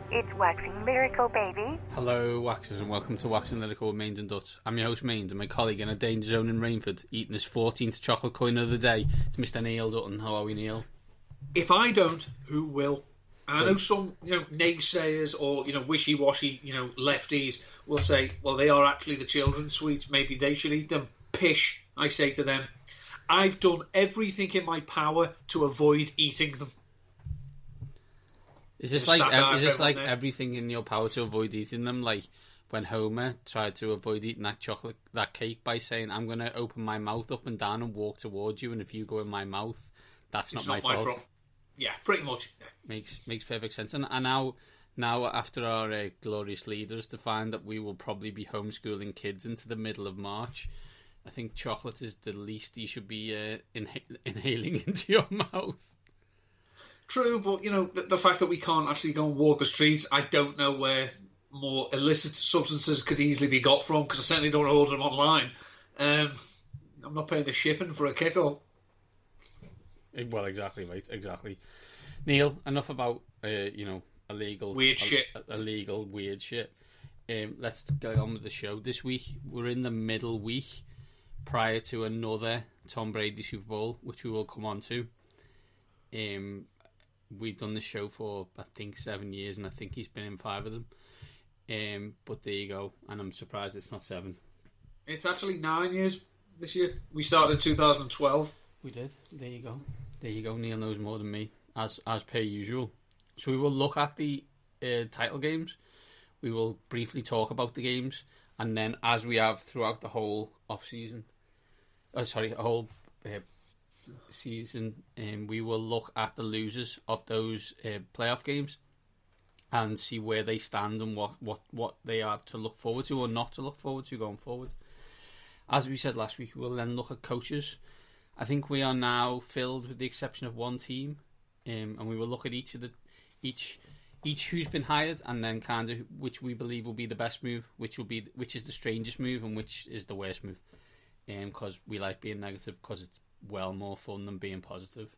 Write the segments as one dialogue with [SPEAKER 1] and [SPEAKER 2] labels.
[SPEAKER 1] It's Waxing Lyrical, baby.
[SPEAKER 2] Hello, Waxers, and welcome to Waxing Lyrical with Mains and Duts. I'm your host, Mains, and my colleague in a danger zone in Rainford, eating his 14th chocolate coin of the day. It's Mr. Neil Dutton. How are we, Neil?
[SPEAKER 3] If I don't, who will? And I know some, naysayers or, wishy-washy, lefties will say, well, they are actually the children's sweets. Maybe they should eat them. Pish, I say to them. I've done everything in my power to avoid eating them.
[SPEAKER 2] Is this like everything in your power to avoid eating them? Like when Homer tried to avoid eating that cake by saying, I'm going to open my mouth up and down and walk towards you, and if you go in my mouth, that's not my fault.
[SPEAKER 3] Problem. Yeah, pretty much. Yeah.
[SPEAKER 2] Makes perfect sense. And now after our glorious leaders defined that we will probably be homeschooling kids into the middle of March, I think chocolate is the least you should be inhaling into your mouth.
[SPEAKER 3] True, but, the fact that we can't actually go and walk the streets, I don't know where more illicit substances could easily be got from, because I certainly don't order them online. I'm not paying the shipping for a kickoff.
[SPEAKER 2] Well, exactly, mate, exactly. Neil, enough about, illegal...
[SPEAKER 3] Weird shit.
[SPEAKER 2] Illegal, weird shit. Let's get on with the show. This week, we're in the middle week prior to another Tom Brady Super Bowl, which we will come on to. We've done this show for, I think, 7 years, and I think he's been in 5 of them. But there you go, and I'm surprised it's not 7.
[SPEAKER 3] It's actually 9 years this year. We started in 2012.
[SPEAKER 2] We did. There you go. There you go. Neil knows more than me, as per usual. So we will look at the title games. We will briefly talk about the games, and then, as we have throughout the whole off-season, season, we will look at the losers of those playoff games and see where they stand and what they are to look forward to or not to look forward to going forward. As we said last week, we'll then look at coaches. I think we are now filled with the exception of one team, and we will look at each who's been hired, and then kind of which we believe will be the best move, which is the strangest move, and which is the worst move. Because we like being negative, because it's well more fun than being positive.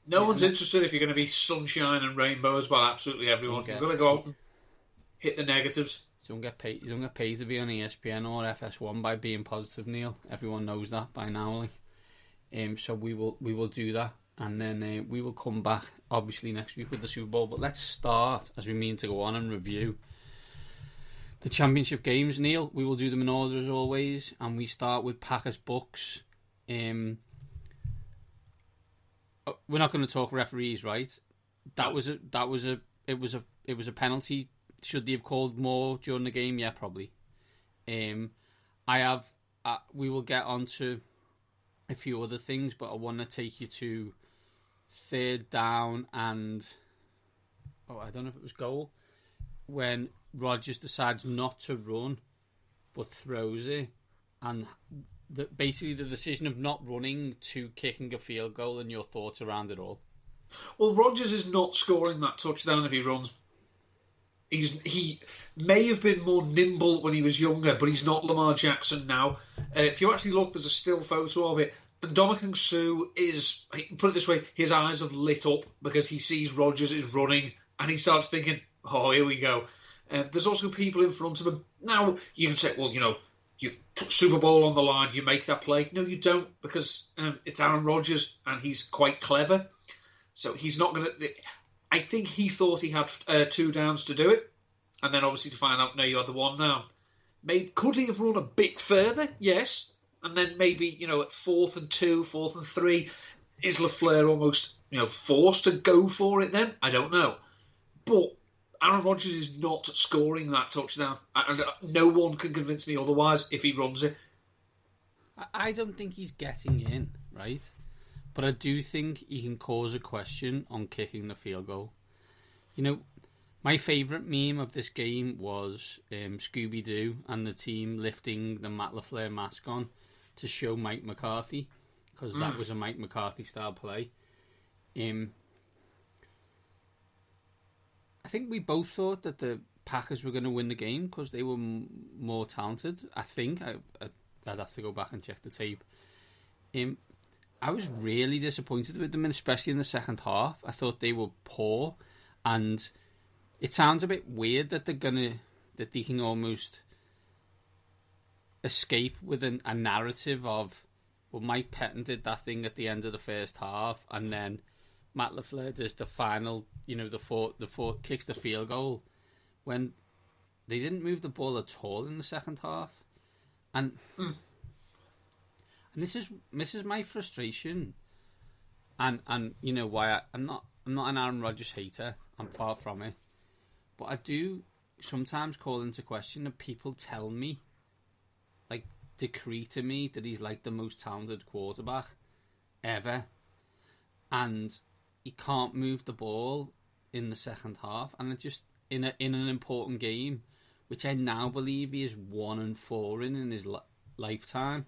[SPEAKER 3] No one's interested if you're going to be sunshine and rainbows by absolutely everyone. You've got to go out and hit the negatives. You don't get paid to be on ESPN or FS1 by being positive, Neil. Everyone knows that by now. So we will do that, and then we will come back obviously next week with the Super Bowl. But let's start, as we mean to go on and review the championship games, Neil. We will do them in order as always, and we start with Packers Bucks. We're not going to talk referees, right? It was a penalty. Should they have called more during the game? Yeah, probably. We will get onto a few other things, but I want to take you to third down and I don't know if it was goal, when Rodgers decides not to run but throws it, and basically the decision of not running to kicking a field goal, and your thoughts around it all. Well, Rodgers is not scoring that touchdown if he runs. He may have been more nimble when he was younger, but he's not Lamar Jackson now. If you actually look, there's a still photo of it. And Ndamukong Suh is, put it this way, his eyes have lit up because he sees Rodgers is running, and he starts thinking, oh, here we go. There's also people in front of him. Now, you can say, well, you put Super Bowl on the line, you make that play. No, you don't, because it's Aaron Rodgers, and he's quite clever. So he's not going to... I think he thought he had 2 downs to do it, and then obviously to find out, no, you had the 1 down. Could he have run a bit further? Yes. And then maybe, at 4th and 2, 4th and 3, is LaFleur almost, forced to go for it then? I don't know. But Aaron Rodgers is not scoring that touchdown. No one can convince me otherwise if he runs it.
[SPEAKER 2] I don't think he's getting in, right? But I do think he can cause a question on kicking the field goal. My favourite meme of this game was Scooby-Doo and the team lifting the Matt LaFleur mask on to show Mike McCarthy, because that was a Mike McCarthy style play. I think we both thought that the Packers were going to win the game because they were more talented. I think I'd have to go back and check the tape. I was really disappointed with them, especially in the second half. I thought they were poor, and
[SPEAKER 3] it sounds a bit weird that they can almost escape with a narrative of, well, Mike Pettin did that thing at the end of the first half, and then Matt LaFleur does the final, the fourth kicks the field goal, when they didn't move the ball at all in the second half, and this is my frustration, and why I'm not an Aaron Rodgers hater. I'm far from it, but I do sometimes call into question that people tell me, like, decree to me that he's like the most talented quarterback ever, and he can't move the ball in the second half, and it just in an important game, which I now believe he is 1-4 in his lifetime,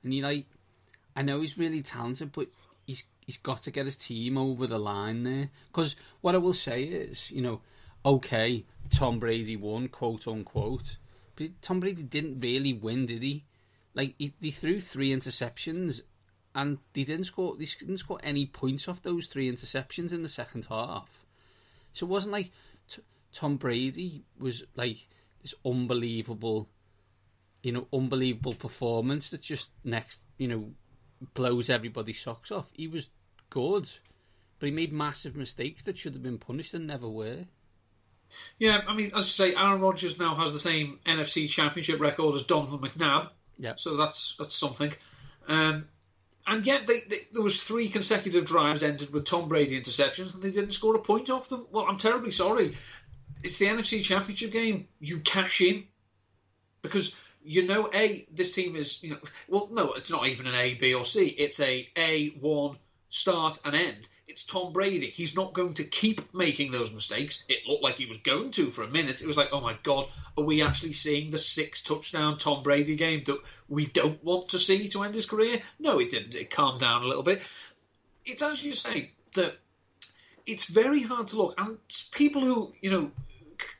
[SPEAKER 3] and I know he's really talented, but he's got to get his team over the line there. Because what I will say is, okay, Tom Brady won, quote unquote, but Tom Brady didn't really win, did he? Like, he threw 3 interceptions, and they didn't score any points off those 3 interceptions in the second half. So it wasn't like Tom Brady was like this unbelievable performance that just blows everybody's socks off. He was good, but he made massive mistakes that should have been punished and never were.
[SPEAKER 4] Yeah, I mean, as I say, Aaron Rodgers now has the same NFC Championship record as Donovan McNabb.
[SPEAKER 3] Yeah.
[SPEAKER 4] So that's something. And yet there was 3 consecutive drives ended with Tom Brady interceptions, and they didn't score a point off them. Well, I'm terribly sorry. It's the NFC Championship game. You cash in because this team is well, no, it's not even an A, B, or C. It's a 1 start and end. It's Tom Brady. He's not going to keep making those mistakes. It looked like he was going to for a minute. It was like, oh my God, are we actually seeing the 6-touchdown Tom Brady game that we don't want to see to end his career? No, it didn't. It calmed down a little bit. It's as you say, that it's very hard to look. And people who,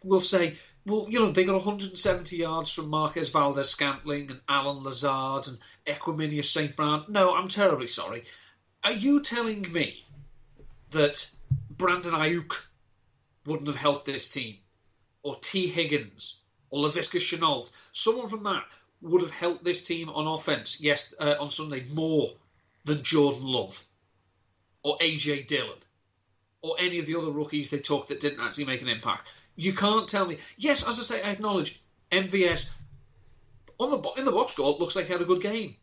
[SPEAKER 4] will say, well, they got 170 yards from Marquez Valdez-Scantling and Alan Lazard and Equiminius St. Brown. No, I'm terribly sorry. Are you telling me that Brandon Ayuk wouldn't have helped this team, or T. Higgins, or Laviska Shenault, someone from that would have helped this team on offense, yes, on Sunday, more than Jordan Love, or A.J. Dillon, or any of the other rookies they took that didn't actually make an impact? You can't tell me. Yes, as I say, I acknowledge MVS in the box score looks like he had a good game.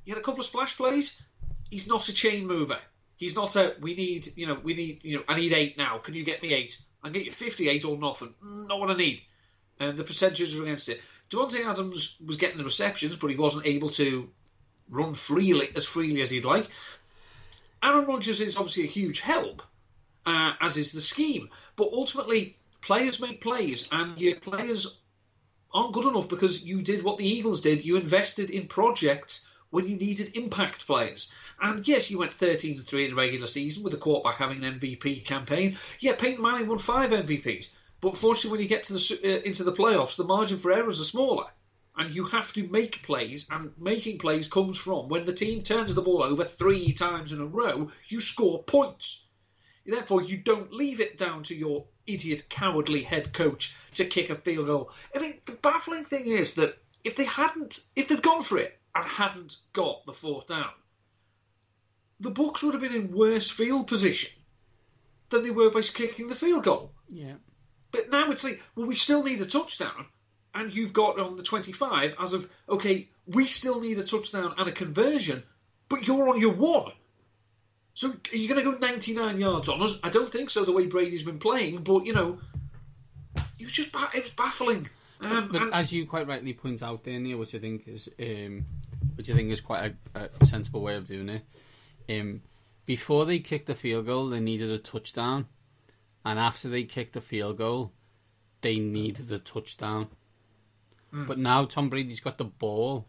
[SPEAKER 4] He had a couple of splash plays. He's not a chain mover. He's not I need 8 now. Can you get me 8? I'll get you 58 or nothing. Not what I need. And the percentages are against it. Devontae Adams was getting the receptions, but he wasn't able to run freely as he'd like. Aaron Rodgers is obviously a huge help, as is the scheme. But ultimately, players make plays, and your players aren't good enough because you did what the Eagles did. You invested in projects when you needed impact players. And yes, you went 13-3 in the regular season with the quarterback having an MVP campaign. Yeah, Peyton Manning won 5 MVPs. But fortunately, when you get to into the playoffs, the margin for errors are smaller. And you have to make plays, and making plays comes from when the team turns the ball over 3 times in a row, you score points. Therefore, you don't leave it down to your idiot, cowardly head coach to kick a field goal. I mean, the baffling thing is that if they'd gone for it and hadn't got the 4th down, the Bucs would have been in worse field position than they were by kicking the field goal.
[SPEAKER 3] Yeah.
[SPEAKER 4] But now it's like, well, we still need a touchdown, and you've got on the 25 as of, okay, we still need a touchdown and a conversion, but you're on your 1. So are you going to go 99 yards on us? I don't think so, the way Brady's been playing, but, it was baffling.
[SPEAKER 3] But as you quite rightly point out there, Neil, which I think is quite a sensible way of doing it, before they kicked the field goal, they needed a touchdown. And after they kicked the field goal, they needed a touchdown. But now Tom Brady's got the ball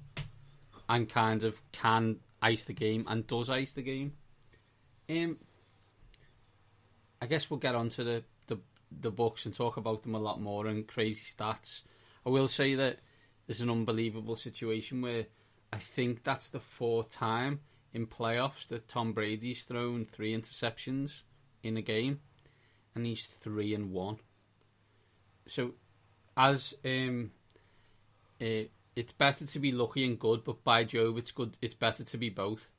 [SPEAKER 3] and kind of can ice the game and does ice the game. I guess we'll get on to the Bucs and talk about them a lot more and crazy stats. I will say that there's an unbelievable situation where I think that's the 4th time in playoffs that Tom Brady's thrown 3 interceptions in a game, and he's 3-1. So, as it's better to be lucky and good, but by Jove, it's good. It's better to be both.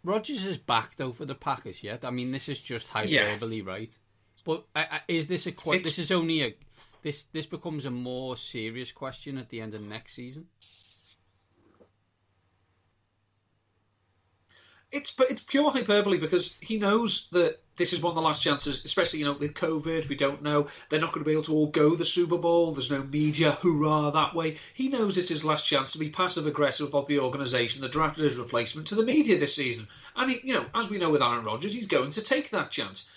[SPEAKER 3] Rodgers is back though for the Packers yet. I mean, this is just hyperbole, right? But is this this is only a this becomes a more serious question at the end of next season?
[SPEAKER 4] It's pure hyperbole because he knows that this is one of the last chances, especially with COVID. We don't know, they're not going to be able to all go the Super Bowl. There's no media hurrah that way. He knows it's his last chance to be passive aggressive of the organisation that drafted his replacement to the media this season. And he, as we know with Aaron Rodgers, he's going to take that chance.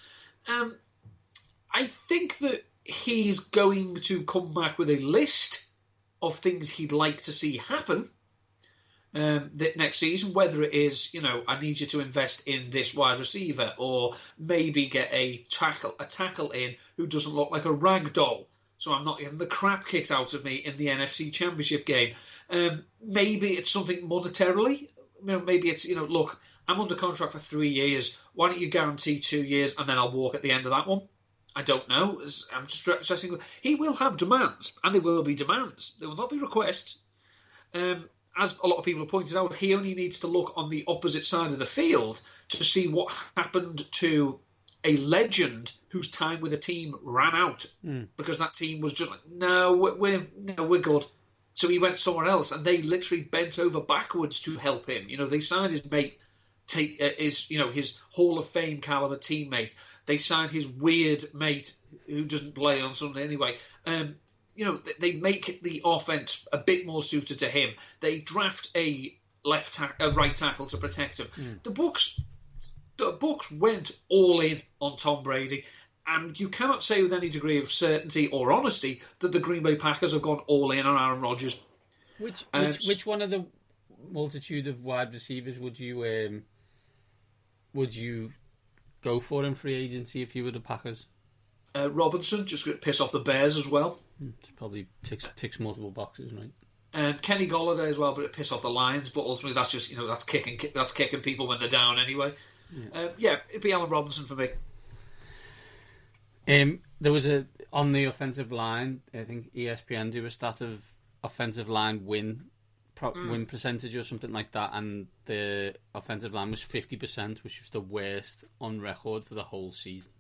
[SPEAKER 4] I think that he's going to come back with a list of things he'd like to see happen. That next season, whether it is, I need you to invest in this wide receiver, or maybe get a tackle in who doesn't look like a rag doll, so I'm not getting the crap kicked out of me in the NFC Championship game. Maybe it's something monetarily. Maybe it's, look, I'm under contract for 3 years. Why don't you guarantee 2 years and then I'll walk at the end of that one? I don't know. I'm just stressing. He will have demands, and there will be demands. There will not be requests. As a lot of people have pointed out, he only needs to look on the opposite side of the field to see what happened to a legend whose time with the team ran out because that team was just like, no, we're good. So he went somewhere else, and they literally bent over backwards to help him. They signed his mate, his Hall of Fame caliber teammate. They signed his weird mate who doesn't play on Sunday anyway. They make the offense a bit more suited to him. They draft a right tackle to protect him. The Bucs went all in on Tom Brady, and you cannot say with any degree of certainty or honesty that the Green Bay Packers have gone all in on Aaron Rodgers.
[SPEAKER 3] Which one of the multitude of wide receivers would you go for in free agency if you were the Packers?
[SPEAKER 4] Robinson, just to piss off the Bears as well.
[SPEAKER 3] It probably ticks multiple boxes, right?
[SPEAKER 4] Kenny Golladay as well, but it piss off the Lions. But ultimately, that's just that's kicking people when they're down anyway. It'd be Allen Robinson for me.
[SPEAKER 3] There was on the offensive line. I think ESPN do a stat of offensive line win percentage or something like that, and the offensive line was 50%, which was the worst on record for the whole season.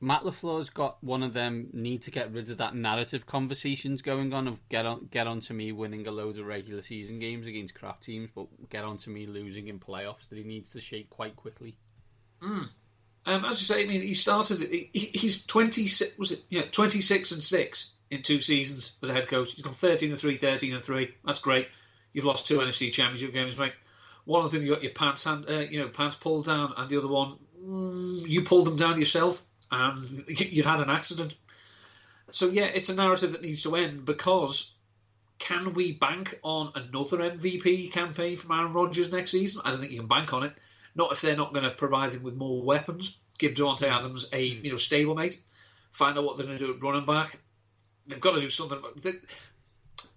[SPEAKER 3] Matt LaFleur's got one of them need to get rid of that narrative conversations going on of get on to me winning a load of regular season games against crap teams, but get on to me losing in playoffs that he needs to shake quite quickly.
[SPEAKER 4] As you say, I mean, he started. He's 26. Was it 26-6 in 2 seasons as a head coach. He's gone 13-3, 13-3. That's great. You've lost 2 NFC Championship games, mate. One of them you got your pants pulled down, and the other one you pulled them down yourself, and you'd had an accident. So yeah, it's a narrative that needs to end, because can we bank on another MVP campaign from Aaron Rodgers next season? I don't think you can bank on it. Not if they're not going to provide him with more weapons. Give Devontae Adams a stablemate. Find out what they're going to do at running back. They've got to do something.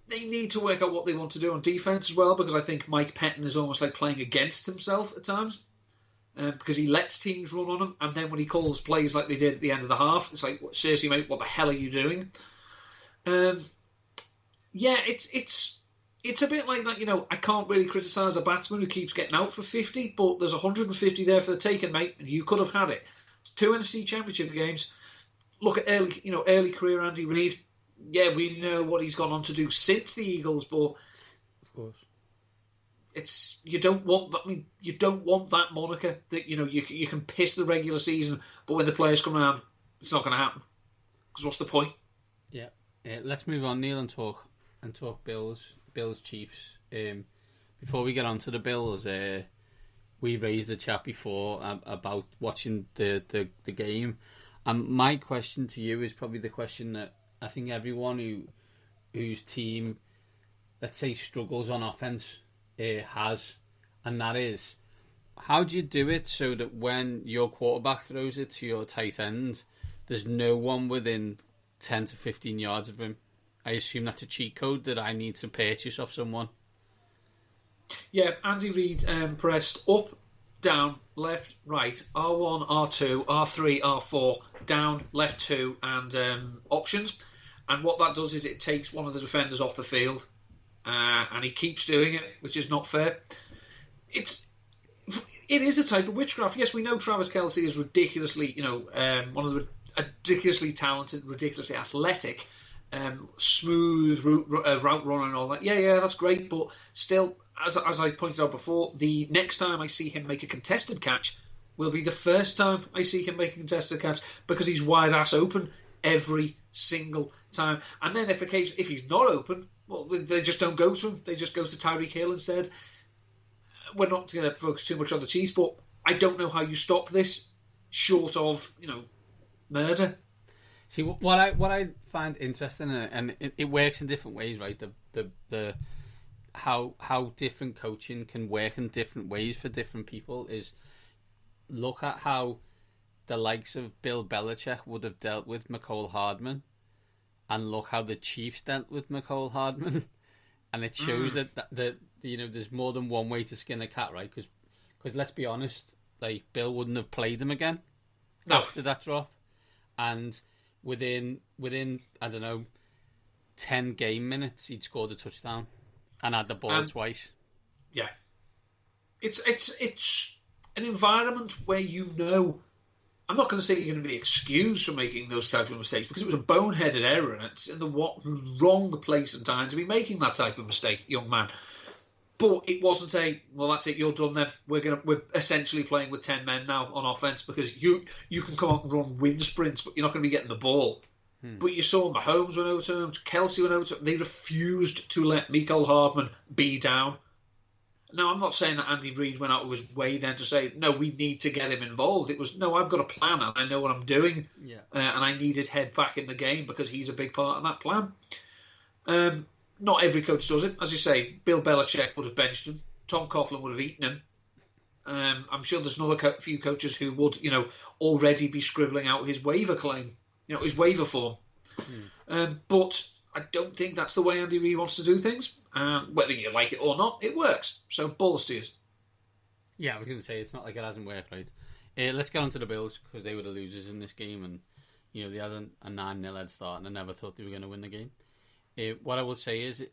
[SPEAKER 4] They need to work out what they want to do on defense as well, because I think Mike Pettin is almost like playing against himself at times, because he lets teams run on him, and then when he calls plays like they did at the end of the half, it's like, seriously, mate, what the hell are you doing? It's a bit like that. I can't really criticise a batsman who keeps getting out for 50, but there's 150 there for the taking, mate, and you could have had it. 2 NFC Championship games. Look at early career Andy Reid. Yeah, we know what he's gone on to do since the Eagles, but
[SPEAKER 3] of course,
[SPEAKER 4] you don't want that. I mean, you don't want that moniker that you can piss the regular season, but when the players come around, it's not going to happen. Because what's the point?
[SPEAKER 3] Yeah. Let's move on, Neil, and talk Bills Chiefs. Before we get on to the Bills, we raised the chat before about watching the game, and my question to you is probably the question that I think everyone whose team, let's say, struggles on offense has, and that is, how do you do it so that when your quarterback throws it to your tight end, there's no one within 10 to 15 yards of him? I assume that's a cheat code that I need to purchase off someone.
[SPEAKER 4] Yeah, Andy Reid pressed up down, left, right, R1, R2, R3, R4, down, left 2, and options. And what that does is it takes one of the defenders off the field, and he keeps doing it, which is not fair. It is a type of witchcraft. Yes, we know Travis Kelce is ridiculously, one of the ridiculously talented, ridiculously athletic, smooth route runner and all that. Yeah, that's great. But still, as I pointed out before, the next time I see him make a contested catch will be the first time I see him make a contested catch, because he's wide ass open every single time. And then if he's not open, well, they just don't go to him. They just go to Tyreek Hill instead. We're not going to focus too much on the Chiefs, but I don't know how you stop this short of, murder.
[SPEAKER 3] See, what I find interesting, and it works in different ways, right? The how different coaching can work in different ways for different people is look at how the likes of Bill Belichick would have dealt with McCole Hardman, and look how the Chiefs dealt with McCole Hardman, and it shows that there's more than one way to skin a cat, right? Because let's be honest, like Bill wouldn't have played him again after that drop, and within I don't know 10 game minutes he'd scored a touchdown and had the ball twice.
[SPEAKER 4] Yeah, it's an environment where I'm not going to say you're going to be excused for making those type of mistakes, because it was a boneheaded error and it's in the wrong place and time to be making that type of mistake, young man. But it wasn't that's it, you're done then. We're essentially playing with 10 men now on offense, because you can come out and run wind sprints, but you're not going to be getting the ball. But you saw Mahomes went over to him, Kelce went over to him. They refused to let Mecole Hardman be down. Now, I'm not saying that Andy Reid went out of his way then to say, no, we need to get him involved. It was, no, I've got a plan and I know what I'm doing.
[SPEAKER 3] Yeah.
[SPEAKER 4] And I need his head back in the game because he's a big part of that plan. Not every coach does it. As you say, Bill Belichick would have benched him. Tom Coughlin would have eaten him. I'm sure there's another few coaches who would, already be scribbling out his waiver claim, his waiver form. But I don't think that's the way Andy Reid wants to do things. Whether you like it or not, it works. So balls to you.
[SPEAKER 3] Yeah, I was going to say, it's not like it hasn't worked, right? Let's get on to the Bills, because they were the losers in this game, and they had a 9-0 head start, and I never thought they were going to win the game. What I will say is,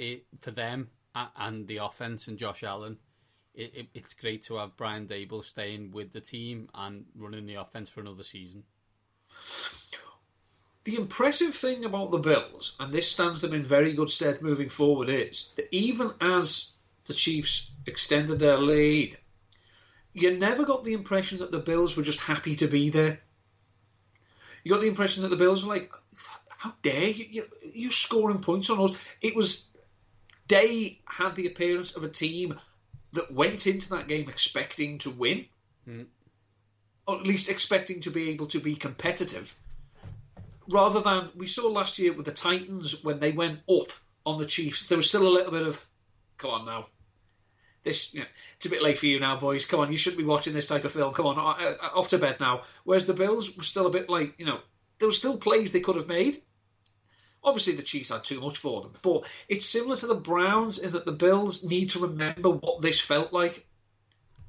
[SPEAKER 3] for them and the offense and Josh Allen, it's great to have Brian Daboll staying with the team and running the offense for another season.
[SPEAKER 4] The impressive thing about the Bills, and this stands them in very good stead moving forward, is that even as the Chiefs extended their lead, you never got the impression that the Bills were just happy to be there. You got the impression that the Bills were like, how dare you scoring points on us? It was, they had the appearance of a team that went into that game expecting to win, or at least expecting to be able to be competitive. Rather than, we saw last year with the Titans when they went up on the Chiefs, there was still a little bit of, come on now. It's a bit late for you now, boys. Come on, you shouldn't be watching this type of film. Come on, off to bed now. Whereas the Bills were still a bit like, there were still plays they could have made. Obviously, the Chiefs had too much for them. But it's similar to the Browns in that the Bills need to remember what this felt like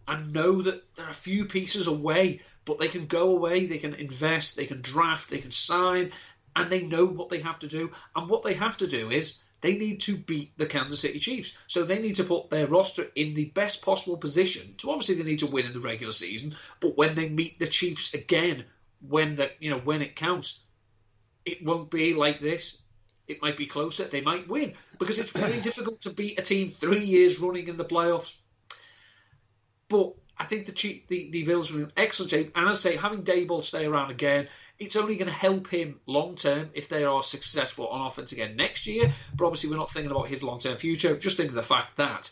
[SPEAKER 4] and know that there are a few pieces away, but they can go away, they can invest, they can draft, they can sign, and they know what they have to do. And what they have to do is they need to beat the Kansas City Chiefs. So they need to put their roster in the best possible position. So obviously they need to win in the regular season, but when they meet the Chiefs again, when it counts, it won't be like this. It might be closer. They might win, because it's very difficult to beat a team 3 years running in the playoffs. But I think the Bills are in excellent shape. And as I say, having Daboll stay around again, it's only going to help him long term if they are successful on offense again next year. But obviously, we're not thinking about his long term future. Just thinking of the fact that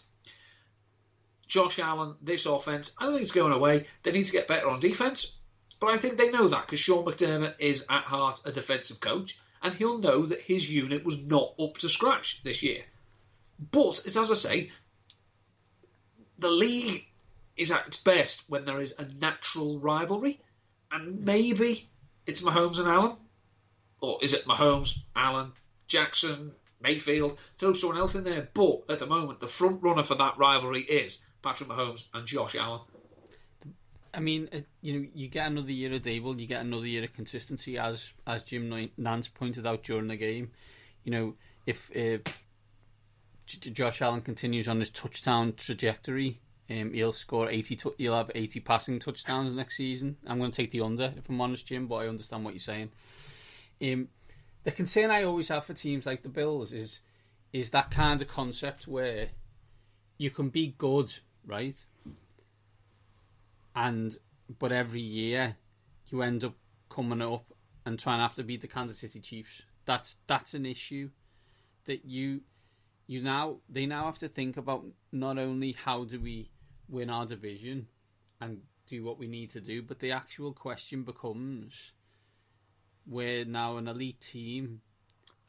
[SPEAKER 4] Josh Allen, this offense, I don't think it's going away. They need to get better on defense. But I think they know that, because Sean McDermott is at heart a defensive coach, and he'll know that his unit was not up to scratch this year. But, as I say, the league is at its best when there is a natural rivalry, and maybe it's Mahomes and Allen, or is it Mahomes, Allen, Jackson, Mayfield? Throw someone else in there. But at the moment, the front runner for that rivalry is Patrick Mahomes and Josh Allen.
[SPEAKER 3] I mean, you get another year of Dable, you get another year of consistency, as Jim Nance pointed out during the game. If Josh Allen continues on his touchdown trajectory, he'll score 80. He'll have 80 passing touchdowns next season. I'm going to take the under, if I'm honest, Jim, but I understand what you're saying. The concern I always have for teams like the Bills is that kind of concept where you can be good, right? But every year you end up coming up and trying to have to beat the Kansas City Chiefs. That's an issue that they now have to think about. Not only how do we win our division and do what we need to do, but the actual question becomes, we're now an elite team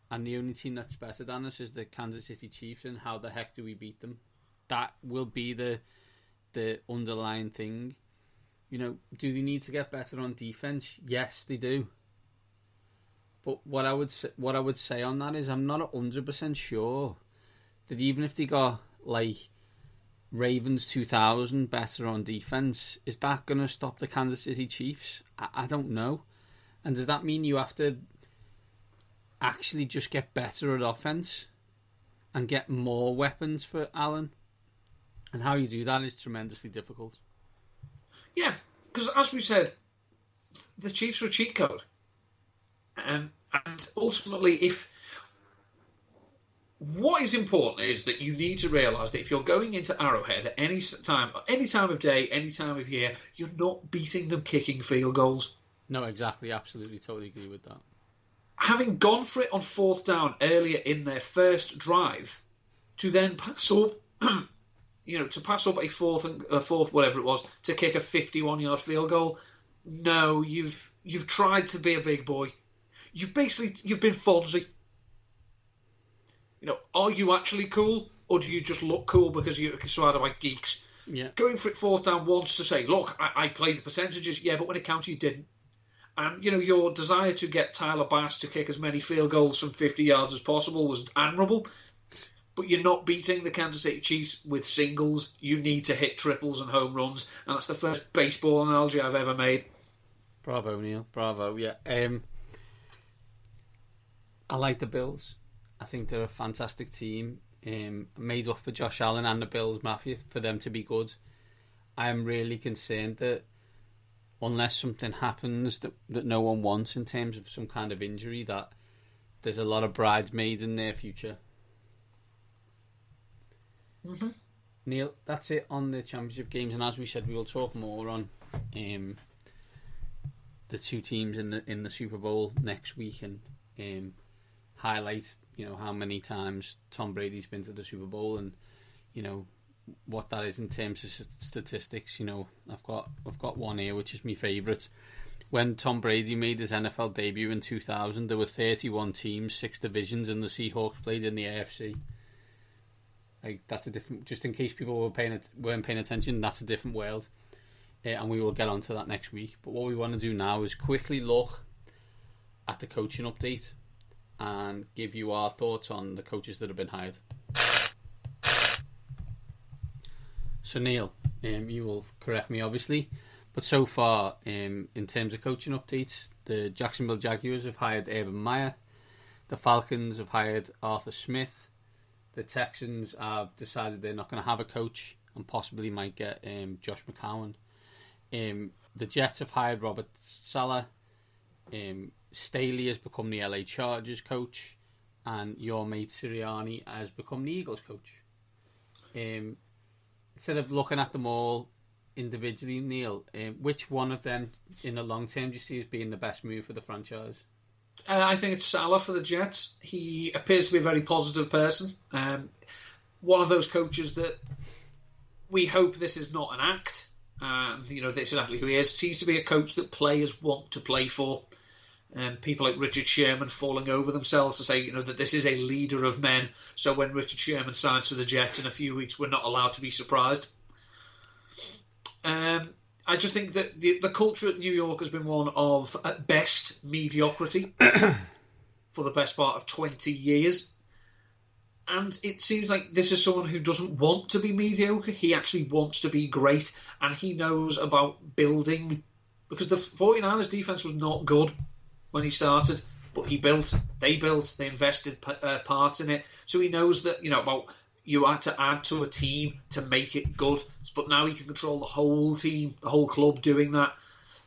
[SPEAKER 3] and the only team that's better than us is the Kansas City Chiefs, and how the heck do we beat them? That will be the underlying thing. Do they need to get better on defense? Yes, they do. But what I would say on that is, I'm not 100% sure that even if they got like Ravens 2000 better on defense, is that going to stop the Kansas City Chiefs? I don't know. And does that mean you have to actually just get better at offense and get more weapons for Allen? And how you do that is tremendously difficult.
[SPEAKER 4] Yeah, because as we said, the Chiefs are a cheat code. And ultimately, what is important is that you need to realise that if you're going into Arrowhead at any time of day, any time of year, you're not beating them kicking field goals.
[SPEAKER 3] No, exactly. Absolutely. Totally agree with that.
[SPEAKER 4] Having gone for it on 4th down earlier in their first drive, to then pass up, to pass up a fourth, whatever it was, to kick a 51-yard field goal. No, you've tried to be a big boy. You've been Fonzie. Are you actually cool, or do you just look cool because you're surrounded by geeks?
[SPEAKER 3] Yeah.
[SPEAKER 4] Going for it 4th down once to say, look, I played the percentages, yeah, but when it counted, you didn't. And, your desire to get Tyler Bass to kick as many field goals from 50 yards as possible was admirable. But you're not beating the Kansas City Chiefs with singles. You need to hit triples and home runs. And that's the first baseball analogy I've ever made.
[SPEAKER 3] Bravo, Neil. Bravo, yeah. I like the Bills. I think they're a fantastic team. Made up for Josh Allen and the Bills, Matthew, for them to be good. I am really concerned that unless something happens that no one wants in terms of some kind of injury, that there's a lot of bridesmaids in their future.
[SPEAKER 4] Mm-hmm.
[SPEAKER 3] Neil, that's it on the championship games, and as we said, we will talk more on the two teams in the Super Bowl next week, and highlight how many times Tom Brady's been to the Super Bowl, and what that is in terms of statistics. I've got one here which is my favourite. When Tom Brady made his NFL debut in 2000, there were 31 teams, 6 divisions, and the Seahawks played in the AFC. Like, that's a different. Just in case people weren't paying attention, that's a different world, and we will get onto that next week. But what we want to do now is quickly look at the coaching update and give you our thoughts on the coaches that have been hired. So Neil, you will correct me obviously, but so far, in terms of coaching updates, the Jacksonville Jaguars have hired Urban Meyer, the Falcons have hired Arthur Smith, the Texans have decided they're not going to have a coach and possibly might get Josh McCown. The Jets have hired Robert Saleh. Staley has become the LA Chargers coach, and your mate Sirianni has become the Eagles coach. Instead of looking at them all individually, Neil, which one of them in the long term do you see as being the best move for the franchise?
[SPEAKER 4] I think it's Saleh for the Jets. He appears to be a very positive person. One of those coaches that we hope this is not an act. This is exactly who he is. Seems to be a coach that players want to play for. People like Richard Sherman falling over themselves to say, that this is a leader of men. So when Richard Sherman signs for the Jets in a few weeks, we're not allowed to be surprised. I just think that the culture at New York has been one of, at best, mediocrity for the best part of 20 years. And it seems like this is someone who doesn't want to be mediocre. He actually wants to be great, and he knows about building. Because the 49ers defense was not good when he started, but they built, they invested parts in it. So he knows that, about you had to add to a team to make it good. But now he can control the whole team, the whole club doing that.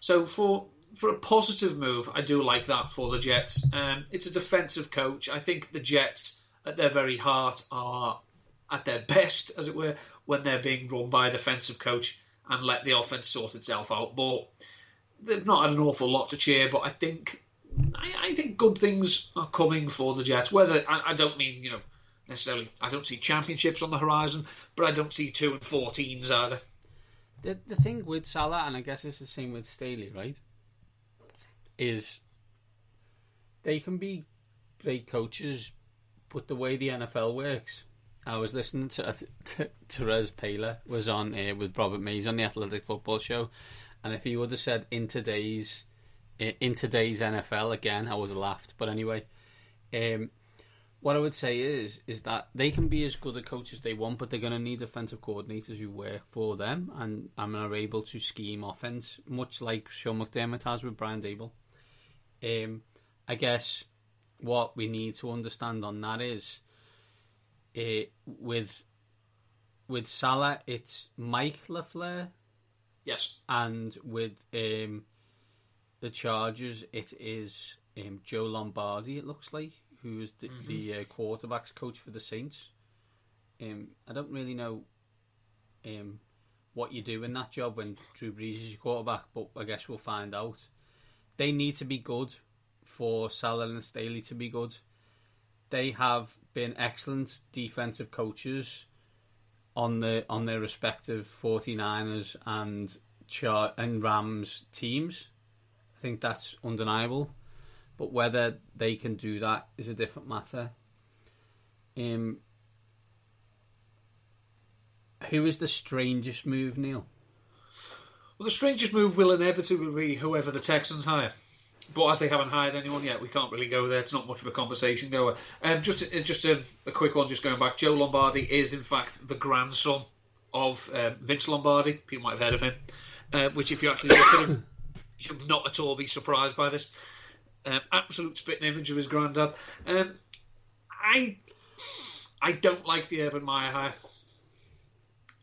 [SPEAKER 4] So for a positive move, I do like that for the Jets. It's a defensive coach. I think the Jets, at their very heart, are at their best, as it were, when they're being run by a defensive coach and let the offense sort itself out. But they've not had an awful lot to cheer. But I think good things are coming for the Jets. Whether I don't mean necessarily, I don't see championships on the horizon, but I don't see 2-14s either.
[SPEAKER 3] The thing with Salah, and I guess it's the same with Staley, right, is they can be great coaches, but the way the NFL works, I was listening to Therese Paler was on with Robert Mays on the Athletic Football Show, and if he would have said in today's NFL again, I would have laughed. But anyway, what I would say is that they can be as good a coach as they want, but they're going to need offensive coordinators who work for them and are able to scheme offense, much like Sean McDermott has with Brian Dable. I guess what we need to understand on that is with Salah, it's Mike LaFleur.
[SPEAKER 4] Yes.
[SPEAKER 3] And with the Chargers, it is Joe Lombardi, it looks like, who is the quarterbacks coach for the Saints. I don't really know what you do in that job when Drew Brees is your quarterback, but I guess we'll find out. They need to be good for Salah and Staley to be good. They have been excellent defensive coaches on their respective 49ers and Rams teams. I think that's undeniable. But whether they can do that is a different matter. Who is the strangest move, Neil?
[SPEAKER 4] Well, the strangest move will inevitably be whoever the Texans hire. But as they haven't hired anyone yet, we can't really go there. It's not much of a conversation goer. Just a quick one, just going back. Joe Lombardi is, in fact, the grandson of Vince Lombardi. People might have heard of him. Which, if you actually look at him, you'll not at all be surprised by this. Absolute spitting image of his granddad. I don't like the Urban Meyer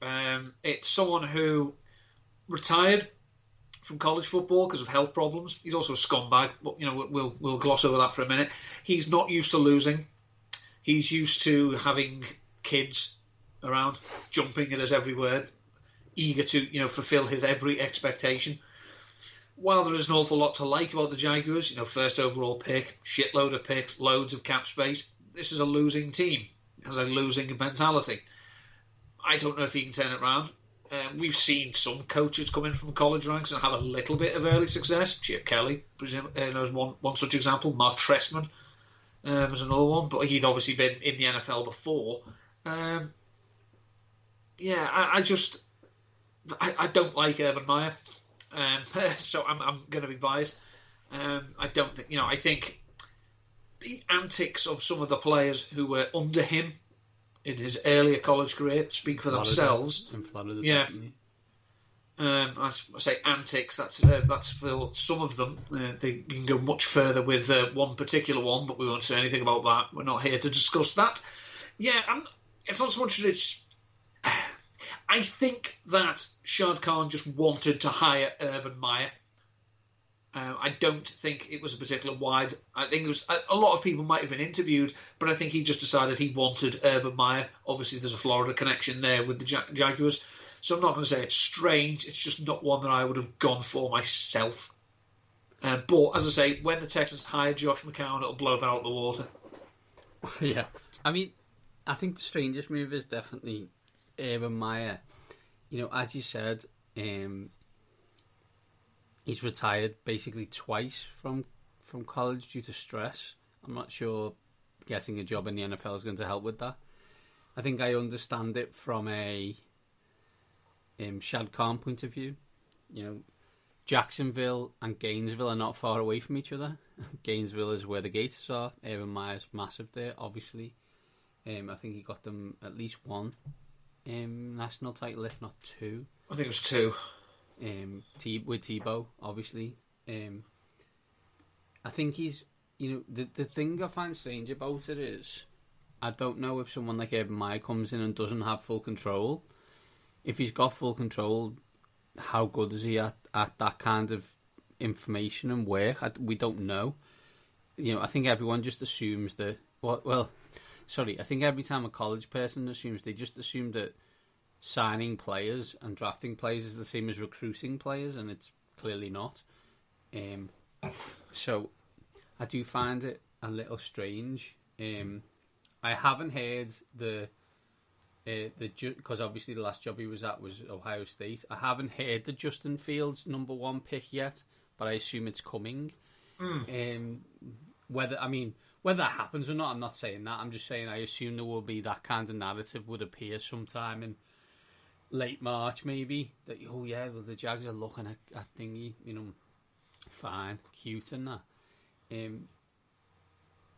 [SPEAKER 4] hire. It's someone who retired from college football because of health problems. He's also a scumbag, but we'll gloss over that for a minute. He's not used to losing. He's used to having kids around, jumping at his every word, eager to fulfill his every expectation. While there is an awful lot to like about the Jaguars, first overall pick, shitload of picks, loads of cap space, this is a losing team. It has a losing mentality. I don't know if he can turn it around. We've seen some coaches come in from college ranks and have a little bit of early success. Chip Kelly is one such example. Mark Trestman was another one, but he'd obviously been in the NFL before. I don't like Urban Meyer. So I'm going to be biased. I don't think, I think the antics of some of the players who were under him in his earlier college career speak for themselves.
[SPEAKER 3] In Florida,
[SPEAKER 4] yeah. I say antics. That's for some of them. You can go much further with one particular one, but we won't say anything about that. We're not here to discuss that. Yeah, it's not so much as it's. I think that Shad Khan just wanted to hire Urban Meyer. I don't think it was a particular wide. I think it was a lot of people might have been interviewed, but I think he just decided he wanted Urban Meyer. Obviously, there's a Florida connection there with the Jaguars, so I'm not going to say it's strange. It's just not one that I would have gone for myself. But as I say, when the Texans hire Josh McCown, it'll blow that out of the water.
[SPEAKER 3] Yeah, I mean, I think the strangest move is definitely Urban Meyer. As you said, he's retired basically twice from college due to stress. I'm not sure getting a job in the NFL is going to help with that. I think I understand it from a Shad Khan point of view. Jacksonville and Gainesville are not far away from each other. Gainesville is where the Gators are. Urban Meyer's massive there, obviously. I think he got them at least one national title, if not two.
[SPEAKER 4] I think it was two.
[SPEAKER 3] With Tebow, obviously. I think he's, the thing I find strange about it is, I don't know if someone like Urban Meyer comes in and doesn't have full control. If he's got full control, how good is he at that kind of information and work? We don't know. I think everyone just assumes that. I think every time a college person assumes, they just assume that signing players and drafting players is the same as recruiting players, and it's clearly not. So I do find it a little strange. I haven't heard because obviously the last job he was at was Ohio State. I haven't heard the Justin Fields #1 pick yet, but I assume it's coming. Whether that happens or not, I'm not saying that. I'm just saying I assume there will be that kind of narrative would appear sometime in late March, maybe. That the Jags are looking at thingy, fine, cute and that.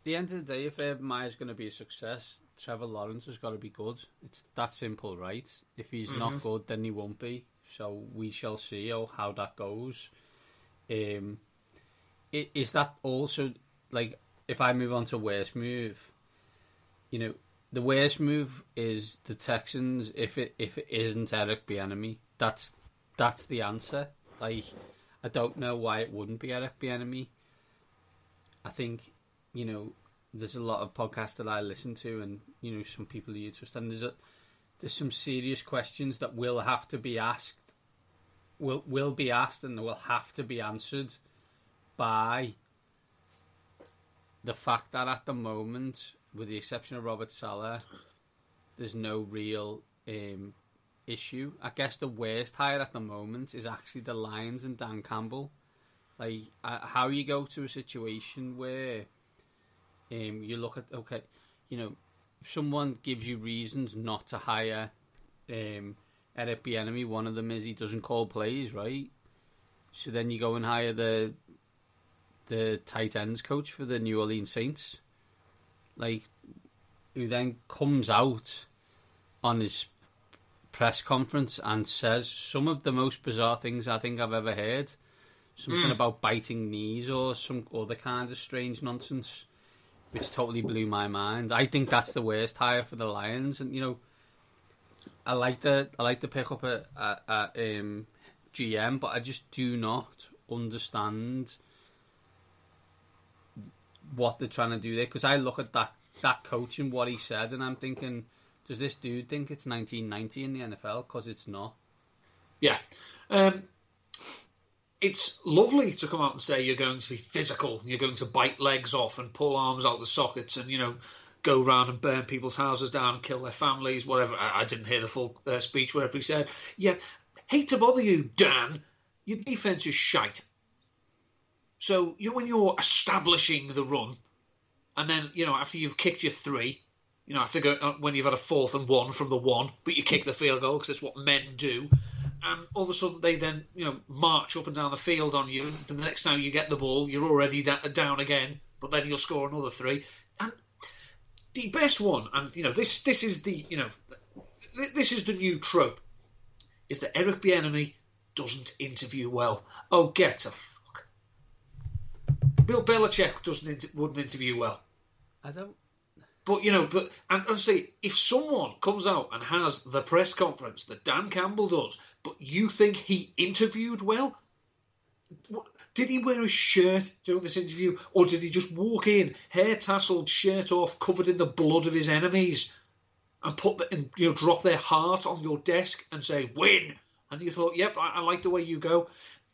[SPEAKER 3] The end of the day, if Urban Meyer's going to be a success, Trevor Lawrence has got to be good. It's that simple, right? If he's not good, then he won't be. So we shall see how that goes. Is that also, like, if I move on to worst move, the worst move is the Texans. If it isn't Eric Bieniemy, that's the answer. Like, I don't know why it wouldn't be Eric Bieniemy. I think, there's a lot of podcasts that I listen to, and some people you trust, and there's some serious questions that will have to be asked, will be asked, and will have to be answered by the fact that at the moment, with the exception of Robert Saleh, there's no real issue. I guess the worst hire at the moment is actually the Lions and Dan Campbell. Like, how you go to a situation where you look at, if someone gives you reasons not to hire Eric Bieniemy, one of them is he doesn't call plays, right? So then you go and hire the tight ends coach for the New Orleans Saints, like, who then comes out on his press conference and says some of the most bizarre things I think I've ever heard. Something about biting knees or some other kind of strange nonsense, which totally blew my mind. I think that's the worst hire for the Lions, and I like the pick up at GM, but I just do not understand what they're trying to do there, because I look at that coach and what he said, and I'm thinking, does this dude think it's 1990 in the NFL? Because it's not. Yeah.
[SPEAKER 4] It's lovely to come out and say you're going to be physical, you're going to bite legs off and pull arms out the sockets and, go around and burn people's houses down and kill their families, whatever. I didn't hear the full speech, whatever he said. Yeah, hate to bother you, Dan. Your defence is shite. So when you're establishing the run, and then, after you've kicked your 3, after when you've had a 4th and 1 from the 1, but you kick the field goal because it's what men do. And all of a sudden they then, march up and down the field on you. And the next time you get the ball, you're already down again. But then you'll score another 3. And the best one, and this is the this is the new trope, is that Eric Bieniemy doesn't interview well. Oh, get a fuck. Bill Belichick wouldn't interview well.
[SPEAKER 3] I don't.
[SPEAKER 4] But, and honestly, if someone comes out and has the press conference that Dan Campbell does, but you think he interviewed well, did he wear a shirt during this interview? Or did he just walk in, hair tasseled, shirt off, covered in the blood of his enemies, and drop their heart on your desk and say, win? And you thought, yep, I like the way you go.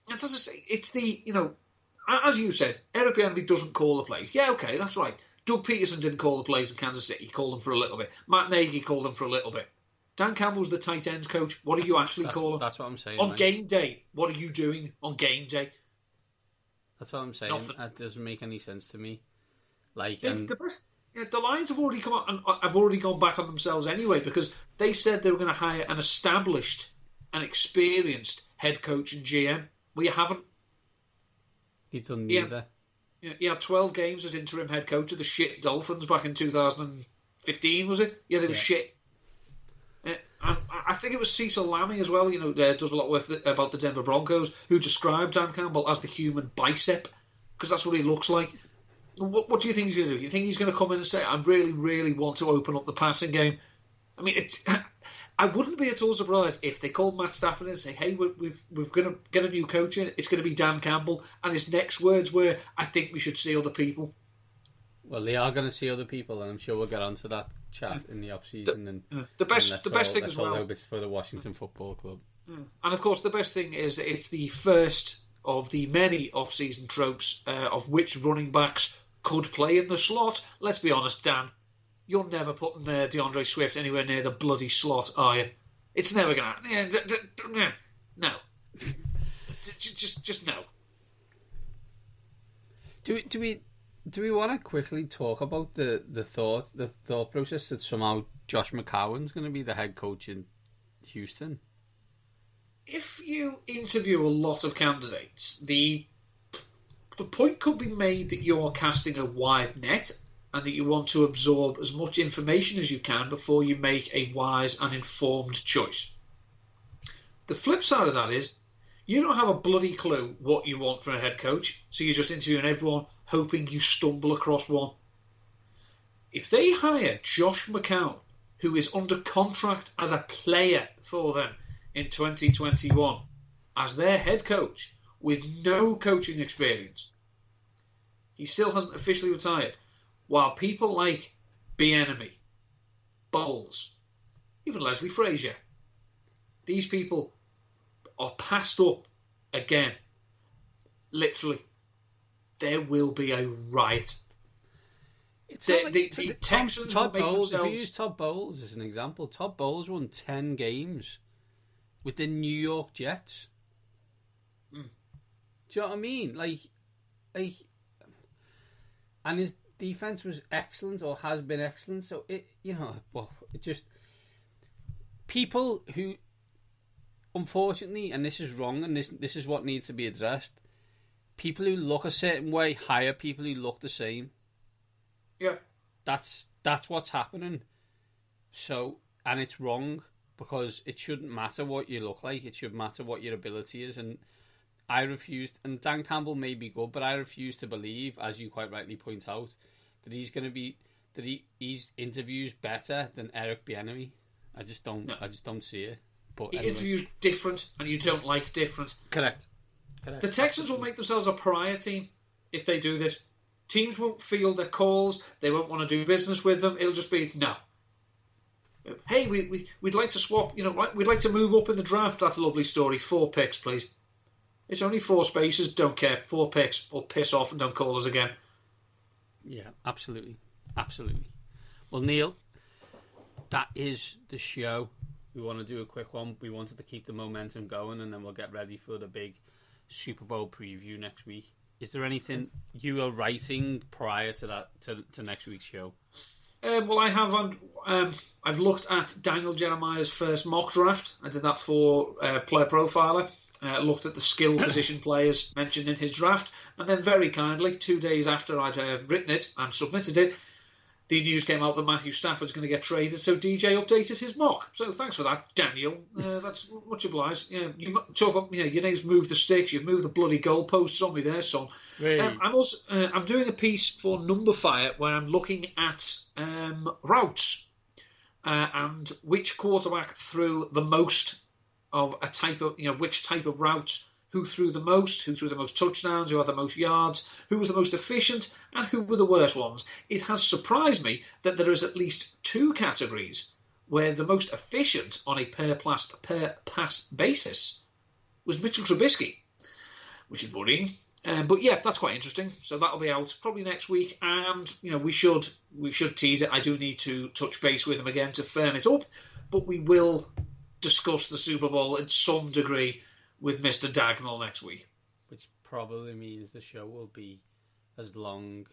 [SPEAKER 4] And so it's the, as you said, Eric Bieniemy doesn't call the plays. Yeah, okay, that's right. Doug Peterson didn't call the plays in Kansas City. He called them for a little bit. Matt Nagy called them for a little bit. Dan Campbell's the tight ends coach. What are you actually calling?
[SPEAKER 3] That's what I'm saying.
[SPEAKER 4] On game day, what are you doing on game day?
[SPEAKER 3] That's what I'm saying.
[SPEAKER 4] Nothing.
[SPEAKER 3] That doesn't make any sense to me. Like,
[SPEAKER 4] the Lions have already come out and have already gone back on themselves anyway, because they said they were going to hire an established and experienced head coach and GM. Well, you haven't.
[SPEAKER 3] You've done neither.
[SPEAKER 4] He had 12 games as interim head coach of the shit Dolphins back in 2000. 15, was it? Yeah, they were shit. I think it was Cecil Lammey as well, does a lot of work about the Denver Broncos, who described Dan Campbell as the human bicep, because that's what he looks like. What do you think he's going to do? You think he's going to come in and say, I really, really want to open up the passing game? I mean, I wouldn't be at all surprised if they called Matt Stafford and say, hey, we're going to get a new coach in, it's going to be Dan Campbell, and his next words were, I think we should see other people.
[SPEAKER 3] Well, they are going to see other people, and I'm sure we'll get onto that chat in the off season.
[SPEAKER 4] The best thing as well.
[SPEAKER 3] It's for the Washington Football Club.
[SPEAKER 4] And of course, the best thing is it's the first of the many off season tropes of which running backs could play in the slot. Let's be honest, Dan, you're never putting DeAndre Swift anywhere near the bloody slot, are you? It's never going to happen. No. Just no.
[SPEAKER 3] Do we want to quickly talk about the thought process that somehow Josh McCown's going to be the head coach in Houston?
[SPEAKER 4] If you interview a lot of candidates, the point could be made that you're casting a wide net and that you want to absorb as much information as you can before you make a wise and informed choice. The flip side of that is you don't have a bloody clue what you want from a head coach, so you're just interviewing everyone hoping you stumble across one. If they hire Josh McCown, who is under contract as a player for them in 2021, as their head coach with no coaching experience, he still hasn't officially retired, while people like Bieniemy, Bowles, even Leslie Frazier, these people are passed up again. Literally, there will be a riot. The Texans
[SPEAKER 3] Todd
[SPEAKER 4] will make
[SPEAKER 3] Bowles.
[SPEAKER 4] themselves...
[SPEAKER 3] If you use Todd Bowles as an example, Todd Bowles won 10 games with the New York Jets. Do you know what I mean? Like, and his defense was excellent, or has been excellent. So it just people who, unfortunately, and this is wrong, and this is what needs to be addressed. People who look a certain way hire people who look the same.
[SPEAKER 4] Yeah,
[SPEAKER 3] that's what's happening. So, and it's wrong, because it shouldn't matter what you look like. It should matter what your ability is. And I refused. And Dan Campbell may be good, but I refuse to believe, as you quite rightly point out, that he's going to be he's interviews better than Eric Bieniemy. I just don't see it. But
[SPEAKER 4] he
[SPEAKER 3] anyway.
[SPEAKER 4] interviews different, and you don't like different.
[SPEAKER 3] Correct.
[SPEAKER 4] The Texans will make themselves a pariah team if they do this. Teams won't feel their calls. They won't want to do business with them. It'll just be, no. Hey, we'd like to swap, we'd like to move up in the draft. That's a lovely story. 4 picks, please. It's only 4 spaces. Don't care. 4 picks. Or piss off and don't call us again.
[SPEAKER 3] Yeah, absolutely. Absolutely. Well, Neil, that is the show. We want to do a quick one. We wanted to keep the momentum going, and then we'll get ready for the big Super Bowl preview next week. Is there anything you are writing prior to that, to next week's show?
[SPEAKER 4] Well, I have. I've looked at Daniel Jeremiah's first mock draft. I did that for Player Profiler. Looked at the skill position players mentioned in his draft, and then very kindly, 2 days after I'd written it and submitted it, the news came out that Matthew Stafford's going to get traded, so DJ updated his mock. So thanks for that, Daniel. That's much obliged. Yeah, you talk up. Your name's moved the sticks. You've moved the bloody goalposts on me there, son.
[SPEAKER 3] Really?
[SPEAKER 4] I'm also I'm doing a piece for Numberfire where I'm looking at routes and which quarterback threw the most of a type of which type of routes. Who threw the most touchdowns, who had the most yards, who was the most efficient, and who were the worst ones. It has surprised me that there is at least 2 categories where the most efficient on a per pass basis was Mitchell Trubisky, which is worrying. But yeah, that's quite interesting. So that'll be out probably next week, and we should tease it. I do need to touch base with him again to firm it up, but we will discuss the Super Bowl in some degree with Mr. Dagnall next week.
[SPEAKER 3] Which probably means the show will be as long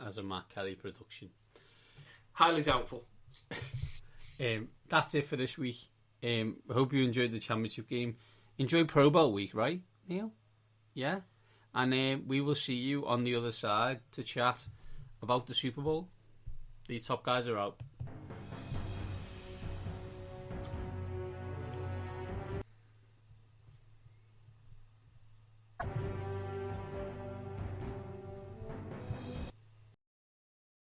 [SPEAKER 3] as a Matt Kelly production.
[SPEAKER 4] Highly doubtful.
[SPEAKER 3] That's it for this week. I hope you enjoyed the championship game. Enjoy Pro Bowl week, right, Neil? Yeah? And we will see you on the other side to chat about the Super Bowl. These top guys are out.